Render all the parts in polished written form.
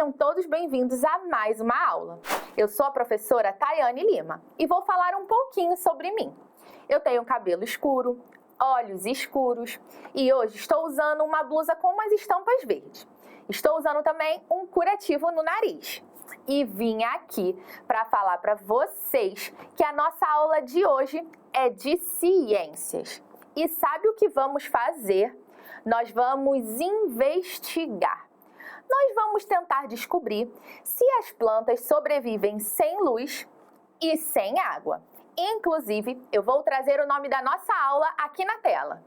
Sejam todos bem-vindos a mais uma aula. Eu sou a professora Tayane Lima e vou falar um pouquinho sobre mim. Eu tenho cabelo escuro, olhos escuros e hoje estou usando uma blusa com umas estampas verdes. Estou usando também um curativo no nariz. E vim aqui para falar para vocês que a nossa aula de hoje é de ciências. E sabe o que vamos fazer? Nós vamos investigar. Nós vamos tentar descobrir se as plantas sobrevivem sem luz e sem água. Inclusive, eu vou trazer o nome da nossa aula aqui na tela.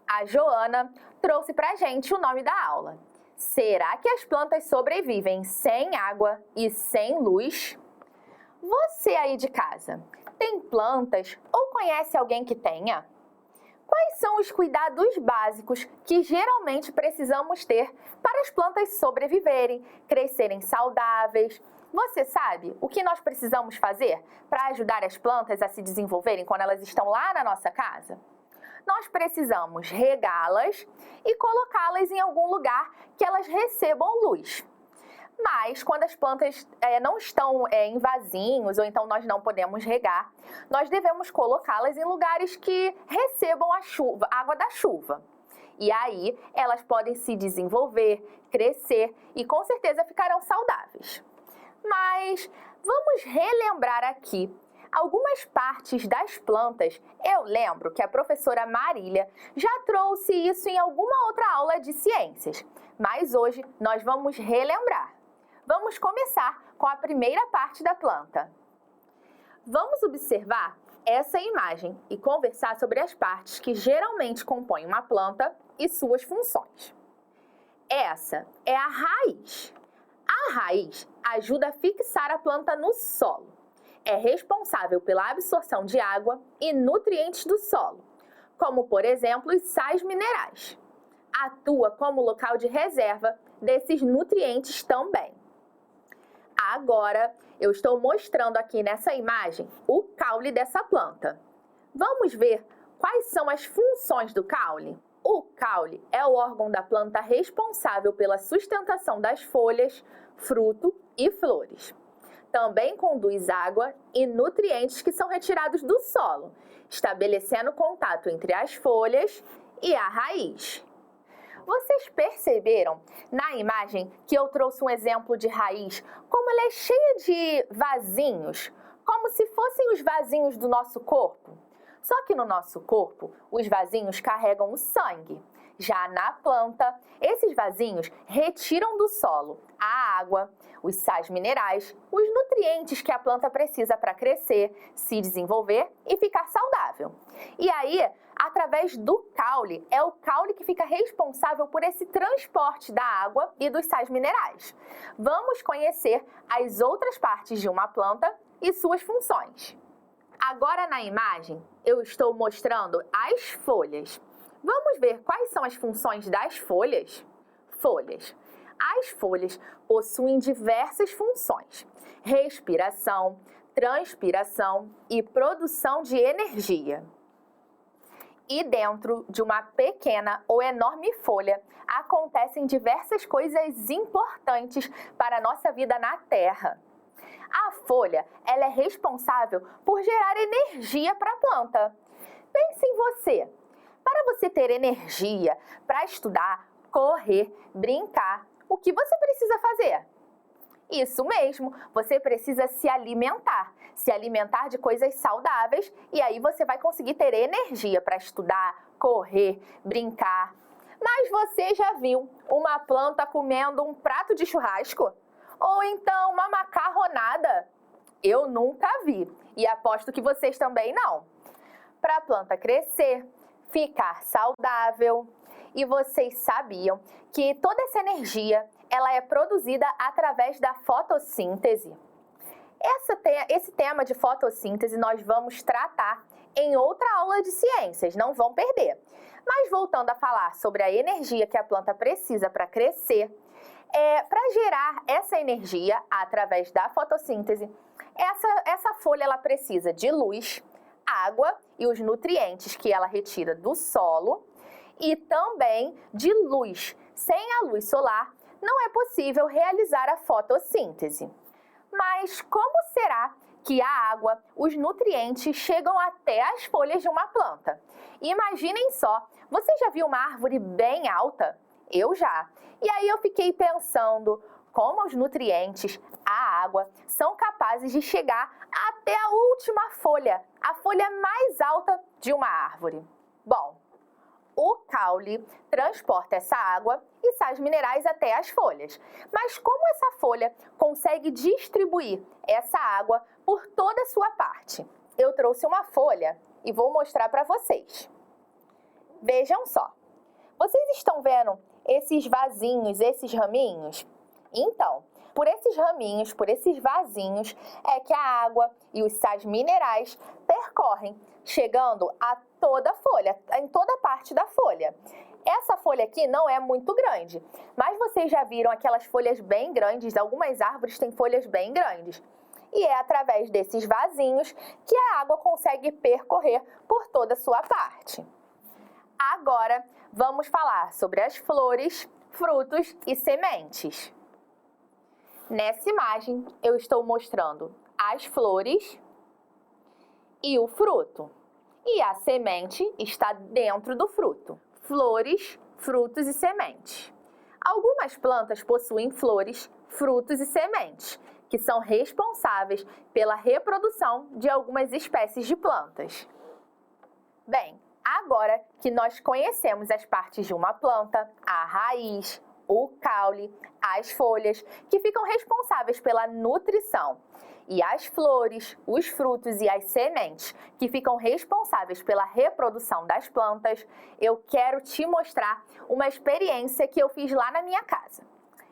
A Joana trouxe para a gente o nome da aula. Será que as plantas sobrevivem sem água e sem luz? Você aí de casa, tem plantas ou conhece alguém que tenha? Quais são os cuidados básicos que geralmente precisamos ter para as plantas sobreviverem, crescerem saudáveis? Você sabe o que nós precisamos fazer para ajudar as plantas a se desenvolverem quando elas estão lá na nossa casa? Nós precisamos regá-las e colocá-las em algum lugar que elas recebam luz. Mas quando as plantas não estão em vasinhos ou então nós não podemos regar, nós devemos colocá-las em lugares que recebam a água da chuva. E aí elas podem se desenvolver, crescer e com certeza ficarão saudáveis. Mas vamos relembrar aqui algumas partes das plantas. Eu lembro que a professora Marília já trouxe isso em alguma outra aula de ciências, mas hoje nós vamos relembrar. Vamos começar com a primeira parte da planta. Vamos observar essa imagem e conversar sobre as partes que geralmente compõem uma planta e suas funções. Essa é a raiz. A raiz ajuda a fixar a planta no solo. É responsável pela absorção de água e nutrientes do solo, como, por exemplo, os sais minerais. Atua como local de reserva desses nutrientes também. Agora, eu estou mostrando aqui nessa imagem o caule dessa planta. Vamos ver quais são as funções do caule? O caule é o órgão da planta responsável pela sustentação das folhas, fruto e flores. Também conduz água e nutrientes que são retirados do solo, estabelecendo contato entre as folhas e a raiz. Vocês perceberam na imagem que eu trouxe um exemplo de raiz, como ela é cheia de vasinhos, como se fossem os vasinhos do nosso corpo? Só que no nosso corpo, os vasinhos carregam o sangue. Já na planta, esses vasinhos retiram do solo a água, os sais minerais, os nutrientes que a planta precisa para crescer, se desenvolver e ficar saudável. E aí, através do caule, é o caule que fica responsável por esse transporte da água e dos sais minerais. Vamos conhecer as outras partes de uma planta e suas funções. Agora na imagem, eu estou mostrando as folhas. Vamos ver quais são as funções das folhas? Folhas. As folhas possuem diversas funções: respiração, transpiração e produção de energia. E dentro de uma pequena ou enorme folha acontecem diversas coisas importantes para a nossa vida na Terra. A folha, ela é responsável por gerar energia para a planta. Pense em você. Para você ter energia para estudar, correr, brincar, o que você precisa fazer? Isso mesmo, você precisa se alimentar de coisas saudáveis e aí você vai conseguir ter energia para estudar, correr, brincar. Mas você já viu uma planta comendo um prato de churrasco? Ou então uma macarronada? Eu nunca vi e aposto que vocês também não. Para a planta crescer, ficar saudável. E vocês sabiam que toda essa energia ela é produzida através da fotossíntese? Esse tema de fotossíntese nós vamos tratar em outra aula de ciências, não vão perder. Mas voltando a falar sobre a energia que a planta precisa para crescer, para gerar essa energia através da fotossíntese, essa folha ela precisa de luz, água e os nutrientes que ela retira do solo e também de luz. Sem a luz solar, não é possível realizar a fotossíntese. Mas como será que a água, os nutrientes chegam até as folhas de uma planta? Imaginem só, você já viu uma árvore bem alta? Eu já. E aí eu fiquei pensando como os nutrientes, a água, são capazes de chegar até a última folha, a folha mais alta de uma árvore. Bom, o caule transporta essa água e sais minerais até as folhas. Mas como essa folha consegue distribuir essa água por toda a sua parte? Eu trouxe uma folha e vou mostrar para vocês. Vejam só. Vocês estão vendo esses vasinhos, esses raminhos? Então, por esses raminhos, por esses vasinhos, é que a água e os sais minerais percorrem, chegando a toda a folha, em toda a parte da folha. Essa folha aqui não é muito grande, mas vocês já viram aquelas folhas bem grandes, algumas árvores têm folhas bem grandes. E é através desses vasinhos que a água consegue percorrer por toda a sua parte. Agora, vamos falar sobre as flores, frutos e sementes. Nessa imagem, eu estou mostrando as flores e o fruto. E a semente está dentro do fruto. Flores, frutos e sementes. Algumas plantas possuem flores, frutos e sementes, que são responsáveis pela reprodução de algumas espécies de plantas. Bem, agora que nós conhecemos as partes de uma planta, a raiz, o caule, as folhas, que ficam responsáveis pela nutrição, e as flores, os frutos e as sementes, que ficam responsáveis pela reprodução das plantas, eu quero te mostrar uma experiência que eu fiz lá na minha casa.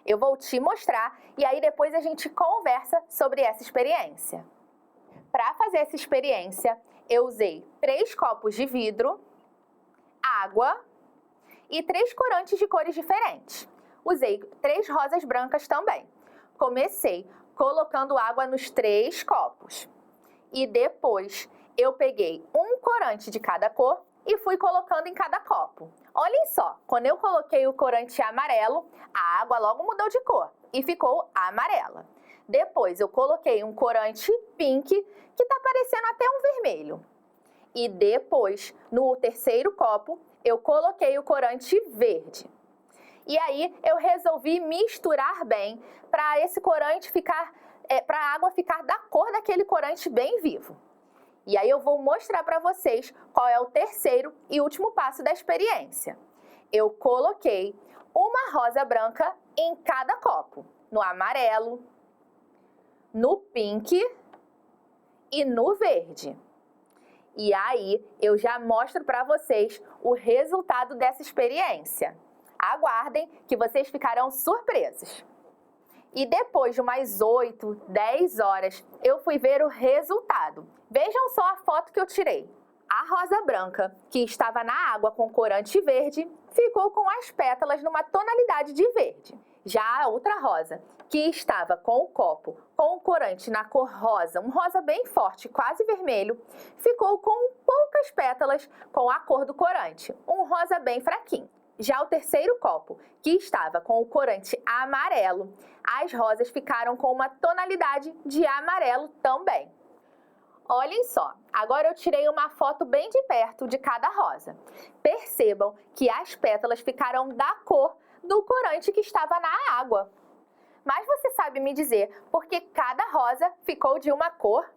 Eu vou te mostrar e aí depois a gente conversa sobre essa experiência. Para fazer essa experiência, eu usei 3 copos de vidro, água e 3 corantes de cores diferentes. Usei 3 rosas brancas também. Comecei colocando água nos 3 copos. E depois eu peguei um corante de cada cor e fui colocando em cada copo. Olhem só, quando eu coloquei o corante amarelo, a água logo mudou de cor e ficou amarela. Depois eu coloquei um corante pink, que está parecendo até um vermelho. E depois, no terceiro copo, eu coloquei o corante verde. E aí eu resolvi misturar bem para esse corante ficar, para a água ficar da cor daquele corante bem vivo. E aí eu vou mostrar para vocês qual é o terceiro e último passo da experiência. Eu coloquei uma rosa branca em cada copo, no amarelo, no pink e no verde. E aí eu já mostro para vocês o resultado dessa experiência. Aguardem que vocês ficarão surpresos. E depois de umas 8, 10 horas, eu fui ver o resultado. Vejam só a foto que eu tirei. A rosa branca, que estava na água com corante verde, ficou com as pétalas numa tonalidade de verde. Já a outra rosa, que estava com o copo com o corante na cor rosa, um rosa bem forte, quase vermelho, ficou com poucas pétalas com a cor do corante, um rosa bem fraquinho. Já o terceiro copo, que estava com o corante amarelo, as rosas ficaram com uma tonalidade de amarelo também. Olhem só, agora eu tirei uma foto bem de perto de cada rosa. Percebam que as pétalas ficaram da cor do corante que estava na água. Mas você sabe me dizer por que cada rosa ficou de uma cor?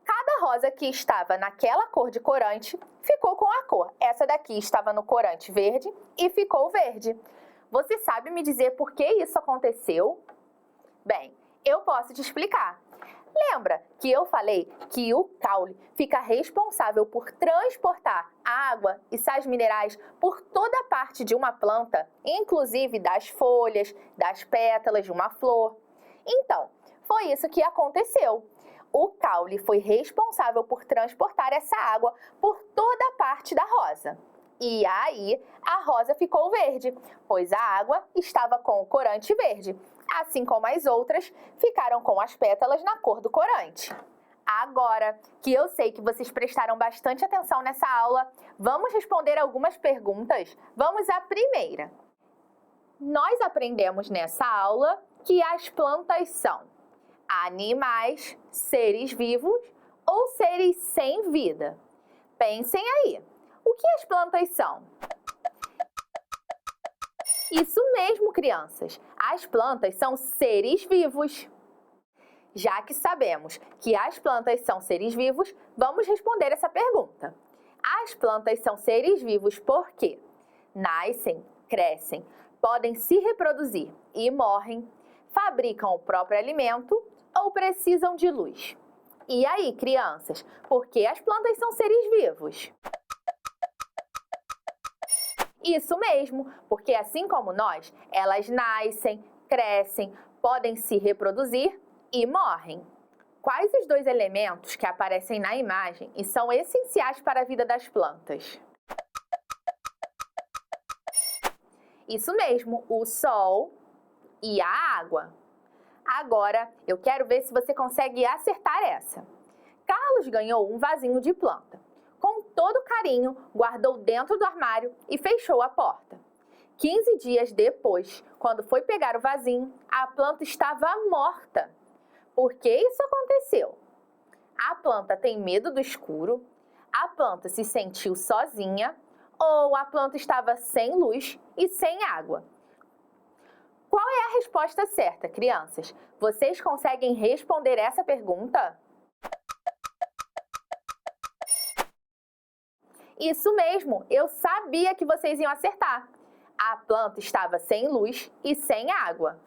Cada rosa que estava naquela cor de corante ficou com a cor. Essa daqui estava no corante verde e ficou verde. Você sabe me dizer por que isso aconteceu? Bem, eu posso te explicar. Lembra que eu falei que o caule fica responsável por transportar água e sais minerais por toda a parte de uma planta, inclusive das folhas, das pétalas de uma flor? Então, foi isso que aconteceu. O caule foi responsável por transportar essa água por toda a parte da rosa. E aí, a rosa ficou verde, pois a água estava com o corante verde, assim como as outras ficaram com as pétalas na cor do corante. Agora que eu sei que vocês prestaram bastante atenção nessa aula, vamos responder algumas perguntas? Vamos à primeira. Nós aprendemos nessa aula que as plantas são animais, seres vivos ou seres sem vida. Pensem aí, o que as plantas são? Isso mesmo, crianças, as plantas são seres vivos. Já que sabemos que as plantas são seres vivos, vamos responder essa pergunta. As plantas são seres vivos porque nascem, crescem, podem se reproduzir e morrem, fabricam o próprio alimento ou precisam de luz. E aí, crianças, por que as plantas são seres vivos? Isso mesmo, porque assim como nós, elas nascem, crescem, podem se reproduzir e morrem. Quais os dois elementos que aparecem na imagem e são essenciais para a vida das plantas? Isso mesmo, o sol e a água. Agora, eu quero ver se você consegue acertar essa. Carlos ganhou um vasinho de planta. Com todo carinho, guardou dentro do armário e fechou a porta. 15 dias depois, quando foi pegar o vasinho, a planta estava morta. Por que isso aconteceu? A planta tem medo do escuro? A planta se sentiu sozinha? Ou a planta estava sem luz e sem água? Qual é a resposta certa, crianças? Vocês conseguem responder essa pergunta? Isso mesmo, eu sabia que vocês iam acertar. A planta estava sem luz e sem água.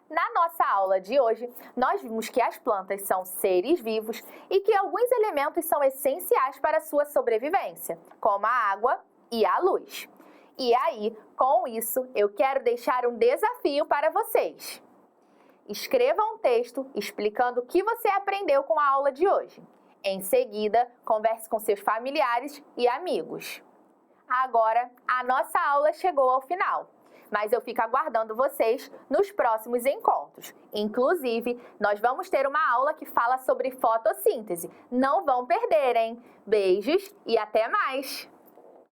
Na nossa aula de hoje, nós vimos que as plantas são seres vivos e que alguns elementos são essenciais para a sua sobrevivência, como a água e a luz. E aí, com isso, eu quero deixar um desafio para vocês. Escreva um texto explicando o que você aprendeu com a aula de hoje. Em seguida, converse com seus familiares e amigos. Agora, a nossa aula chegou ao final, mas eu fico aguardando vocês nos próximos encontros. Inclusive, nós vamos ter uma aula que fala sobre fotossíntese. Não vão perder, hein? Beijos e até mais!